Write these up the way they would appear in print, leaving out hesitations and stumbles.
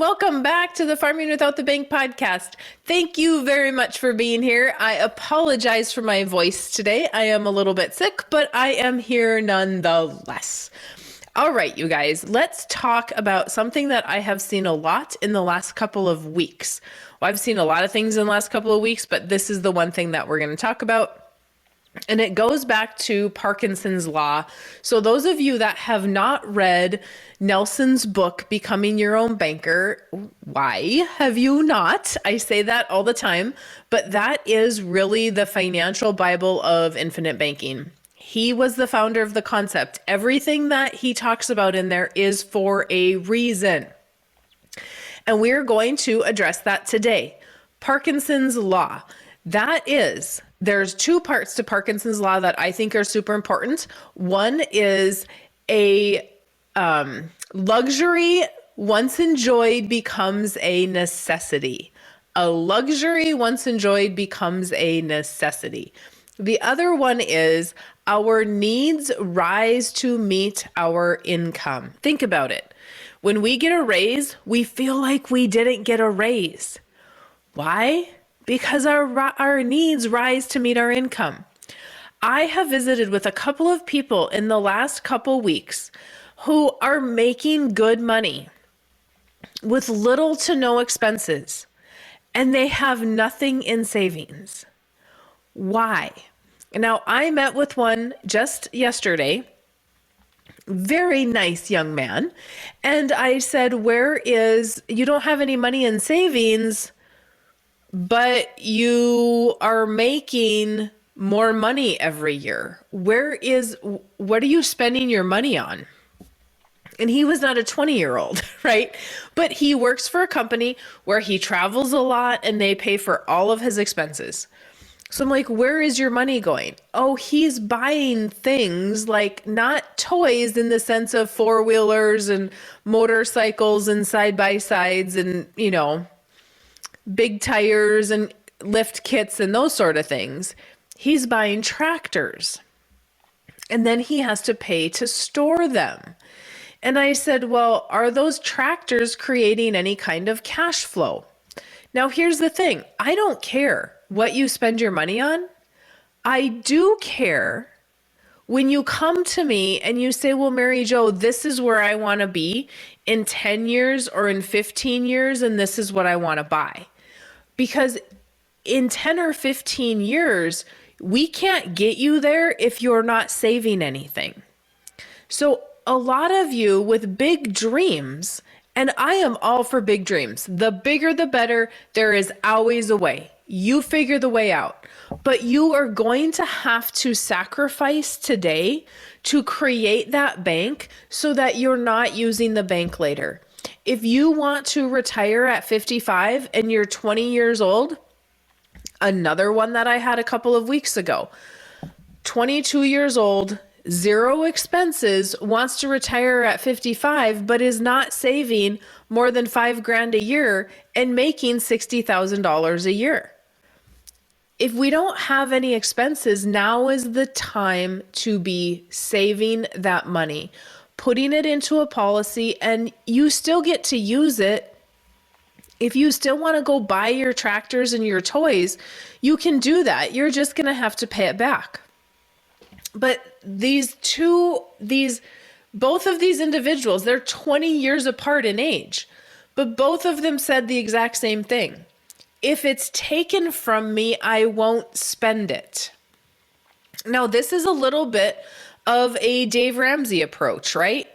welcome back to the Farming Without the Bank podcast. Thank you very much for being here. I apologize for my voice today. I am a little bit sick, but I am here nonetheless. All right, you guys, let's talk about something that I have seen a lot in the last couple of weeks. Well, I've seen a lot of things in the last couple of weeks, but this is the one thing that we're going to talk about. And it goes back to Parkinson's Law. So those of you that have not read Nelson's book, Becoming Your Own Banker, why have you not? I say that all the time, but that is really the financial Bible of infinite banking. He was the founder of the concept. Everything that he talks about in there is for a reason. And we're going to address that today. Parkinson's Law. There's two parts to Parkinson's Law that I think are super important. One is a luxury once enjoyed becomes a necessity. A luxury once enjoyed becomes a necessity. The other one is our needs rise to meet our income. Think about it. When we get a raise, we feel like we didn't get a raise. Why? Because our needs rise to meet our income. I have visited with a couple of people in the last couple weeks who are making good money with little to no expenses, and they have nothing in savings. Why? Now, I met with one just yesterday, very nice young man, and I said, you don't have any money in savings, but you are making more money every year. What are you spending your money on? And he was not a 20-year-old, right? But he works for a company where he travels a lot and they pay for all of his expenses. So I'm like, where is your money going? Oh, he's buying things like not toys in the sense of four-wheelers and motorcycles and side-by-sides and, big tires and lift kits and those sort of things. He's buying tractors. And then he has to pay to store them. And I said, well, are those tractors creating any kind of cash flow? Now, here's the thing. I don't care what you spend your money on. I do care when you come to me and you say, well, Mary Jo, this is where I want to be in 10 years or in 15 years, and this is what I want to buy. Because in 10 or 15 years, we can't get you there if you're not saving anything. So a lot of you with big dreams, and I am all for big dreams. The bigger, the better. There is always a way. You figure the way out. But you are going to have to sacrifice today to create that bank so that you're not using the bank later. If you want to retire at 55 and you're 20 years old, another one that I had a couple of weeks ago, 22 years old, zero expenses, wants to retire at 55, but is not saving more than $5,000 a year and making $60,000 a year. If we don't have any expenses, now is the time to be saving that money, putting it into a policy, and you still get to use it. If you still want to go buy your tractors and your toys, you can do that. You're just going to have to pay it back. But both of these individuals, they're 20 years apart in age, but both of them said the exact same thing. If it's taken from me, I won't spend it. Now, this is a little bit of a Dave Ramsey approach, right?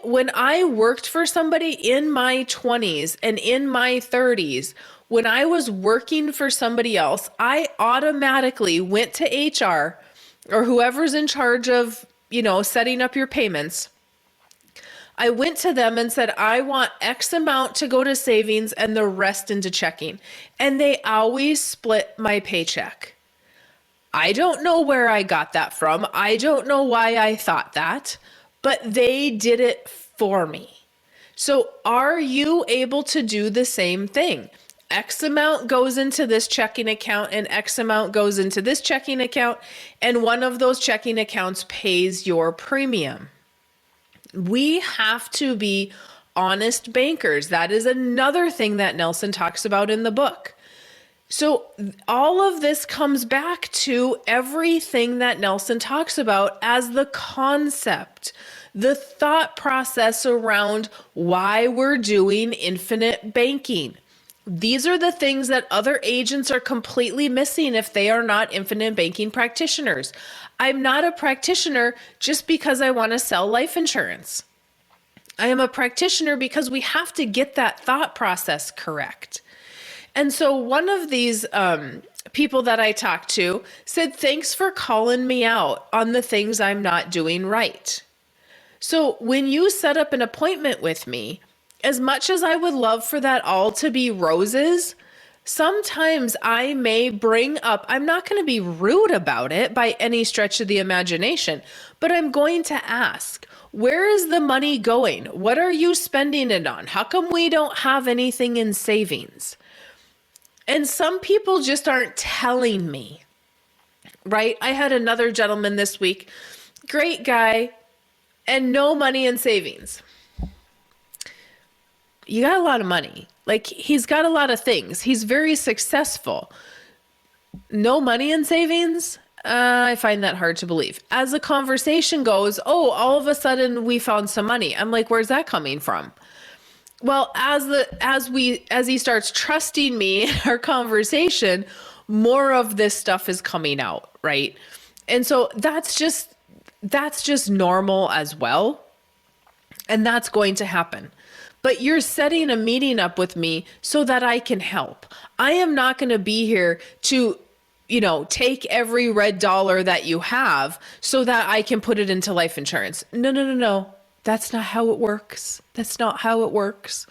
When I worked for somebody in my 20s and in my 30s, when I was working for somebody else, I automatically went to HR or whoever's in charge of, setting up your payments. I went to them and said, I want X amount to go to savings and the rest into checking. And they always split my paycheck. I don't know where I got that from. I don't know why I thought that, but they did it for me. So are you able to do the same thing? X amount goes into this checking account and X amount goes into this checking account, and one of those checking accounts pays your premium. We have to be honest bankers. That is another thing that Nelson talks about in the book. So all of this comes back to everything that Nelson talks about as the concept, the thought process around why we're doing infinite banking. These are the things that other agents are completely missing if they are not infinite banking practitioners. I'm not a practitioner just because I want to sell life insurance. I am a practitioner because we have to get that thought process correct. And so one of these people that I talked to said, thanks for calling me out on the things I'm not doing right. So when you set up an appointment with me, as much as I would love for that all to be roses, sometimes I may bring up, I'm not going to be rude about it by any stretch of the imagination, but I'm going to ask, where is the money going? What are you spending it on? How come we don't have anything in savings? And some people just aren't telling me, right? I had another gentleman this week, great guy, and no money in savings. You got a lot of money. Like, he's got a lot of things. He's very successful. No money in savings? I find that hard to believe. As the conversation goes, oh, all of a sudden we found some money. I'm like, where's that coming from? Well, as he starts trusting me in our conversation, more of this stuff is coming out, right? And so that's just normal as well. And that's going to happen. But you're setting a meeting up with me so that I can help. I am not going to be here to, take every red dollar that you have so that I can put it into life insurance. No. That's not how it works. That's not how it works.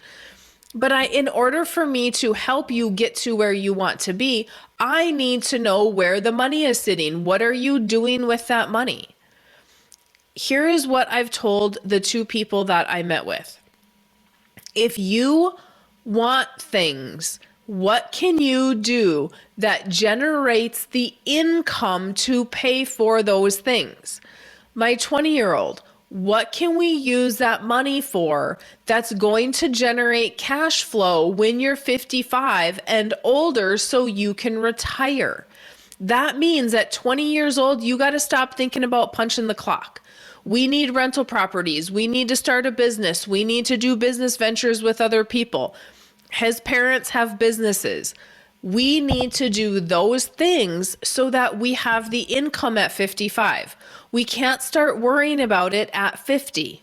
But in order for me to help you get to where you want to be, I need to know where the money is sitting. What are you doing with that money? Here is what I've told the two people that I met with. If you want things, what can you do that generates the income to pay for those things? My 20-year-old, what can we use that money for that's going to generate cash flow when you're 55 and older so you can retire? That means at 20 years old, you got to stop thinking about punching the clock. We need rental properties. We need to start a business. We need to do business ventures with other people. His parents have businesses. We need to do those things so that we have the income at 55. We can't start worrying about it at 50.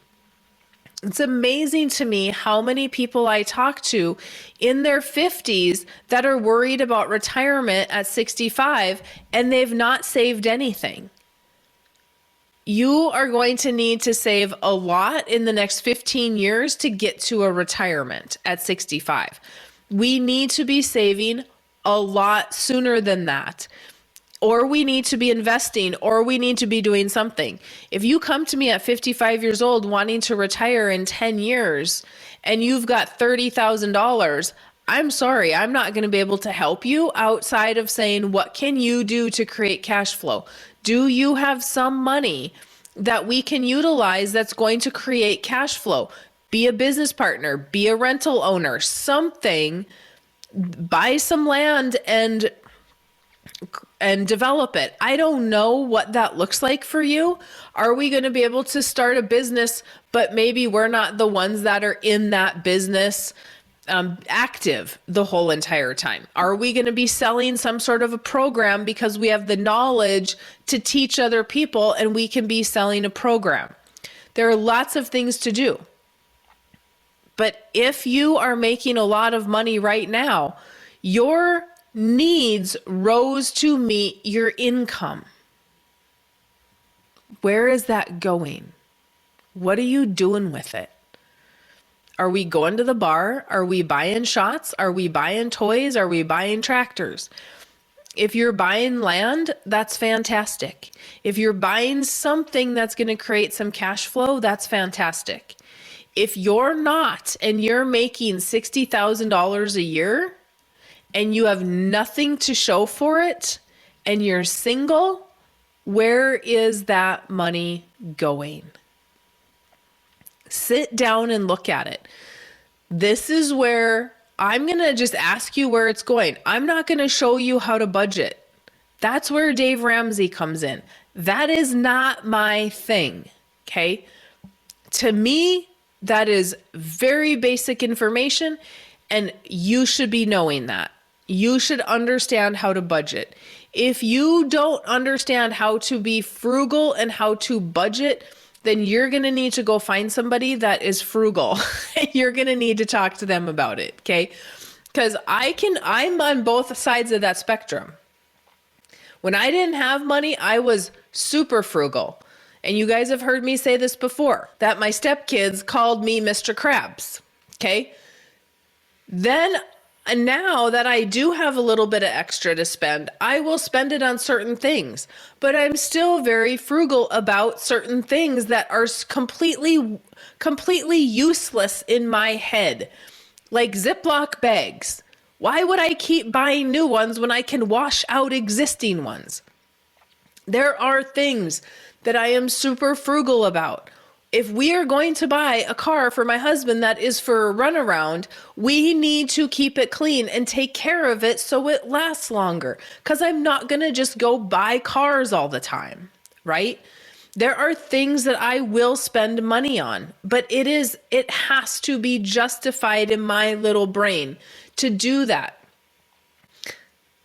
It's amazing to me how many people I talk to in their 50s that are worried about retirement at 65 and they've not saved anything. You are going to need to save a lot in the next 15 years to get to a retirement at 65. We need to be saving a lot sooner than that. Or we need to be investing, or we need to be doing something. If you come to me at 55 years old wanting to retire in 10 years and you've got $30,000, I'm sorry, I'm not going to be able to help you outside of saying, what can you do to create cash flow? Do you have some money that we can utilize that's going to create cash flow? Be a business partner, be a rental owner, something, buy some land and develop it. I don't know what that looks like for you. Are we going to be able to start a business, but maybe we're not the ones that are in that business active the whole entire time? Are we going to be selling some sort of a program because we have the knowledge to teach other people and we can be selling a program? There are lots of things to do. But if you are making a lot of money right now, your needs rose to meet your income. Where is that going? What are you doing with it? Are we going to the bar? Are we buying shots? Are we buying toys? Are we buying tractors? If you're buying land, that's fantastic. If you're buying something that's going to create some cash flow, that's fantastic. If you're not, and you're making $60,000 a year, and you have nothing to show for it, and you're single, where is that money going? Sit down and look at it. This is where I'm going to just ask you where it's going. I'm not going to show you how to budget. That's where Dave Ramsey comes in. That is not my thing. Okay. To me, that is very basic information, and you should be knowing that. You should understand how to budget. If you don't understand how to be frugal and how to budget, then you're going to need to go find somebody that is frugal. You're going to need to talk to them about it. Okay. Because I'm on both sides of that spectrum. When I didn't have money, I was super frugal. And you guys have heard me say this before, that my stepkids called me Mr. Krabs. Okay. Then, now that I do have a little bit of extra to spend, I will spend it on certain things, but I'm still very frugal about certain things that are completely useless in my head, like Ziploc bags. Why would I keep buying new ones when I can wash out existing ones? There are things that I am super frugal about. If we are going to buy a car for my husband that is for a runaround, we need to keep it clean and take care of it so it lasts longer. Because I'm not going to just go buy cars all the time, right? There are things that I will spend money on, but it has to be justified in my little brain to do that.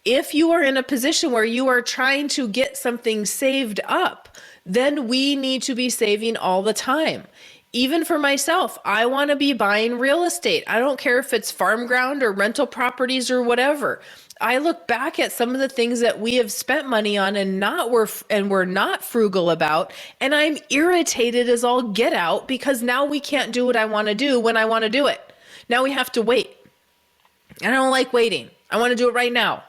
If you are in a position where you are trying to get something saved up, then we need to be saving all the time. Even for myself, I want to be buying real estate. I don't care if it's farm ground or rental properties or whatever. I look back at some of the things that we have spent money on and we're not frugal about, and I'm irritated as all get out because now we can't do what I want to do when I want to do it. Now we have to wait. I don't like waiting. I want to do it right now.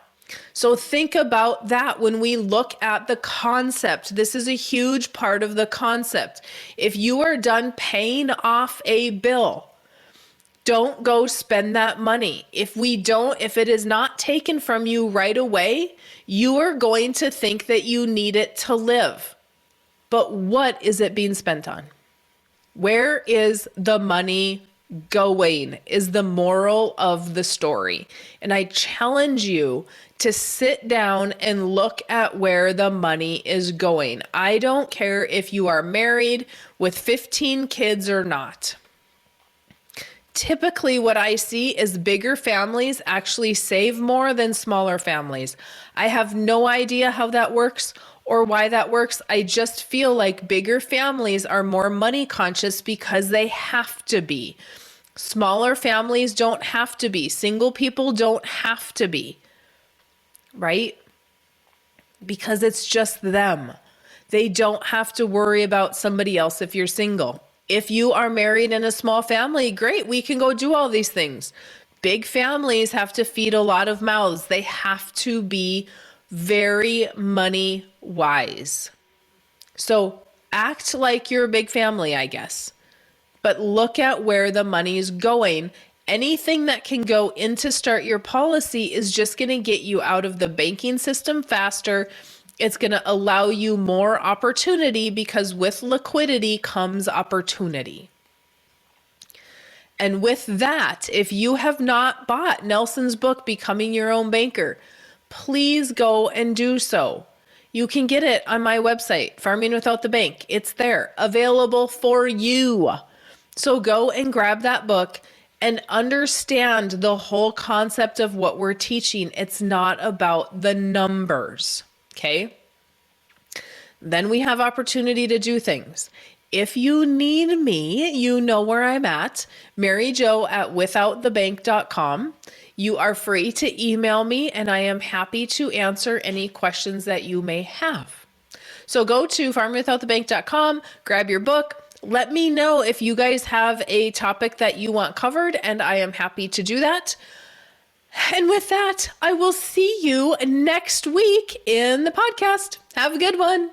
So think about that when we look at the concept. This is a huge part of the concept. If you are done paying off a bill, don't go spend that money. If it is not taken from you right away, you are going to think that you need it to live. But what is it being spent on? Where is the money going is the moral of the story. And I challenge you to sit down and look at where the money is going. I don't care if you are married with 15 kids or not. Typically what I see is bigger families actually save more than smaller families. I have no idea how that works or why that works. I just feel like bigger families are more money conscious because they have to be. Smaller families don't have to be. Single people don't have to be. Right? Because it's just them. They don't have to worry about somebody else if you're single. If you are married in a small family, great, we can go do all these things. Big families have to feed a lot of mouths. They have to be very money wise. So act like you're a big family, I guess. But look at where the money is going. Anything that can go into start your policy is just going to get you out of the banking system faster. It's going to allow you more opportunity because with liquidity comes opportunity. And with that, if you have not bought Nelson's book, Becoming Your Own Banker, please go and do so. You can get it on my website, Farming Without the Bank. It's there, available for you. So go and grab that book and understand the whole concept of what we're teaching. It's not about the numbers, okay? Then we have opportunity to do things. If you need me, you know where I'm at, maryjo@withoutthebank.com. You are free to email me and I am happy to answer any questions that you may have. So go to farmwithoutthebank.com, grab your book. Let me know if you guys have a topic that you want covered, and I am happy to do that. And with that, I will see you next week in the podcast. Have a good one.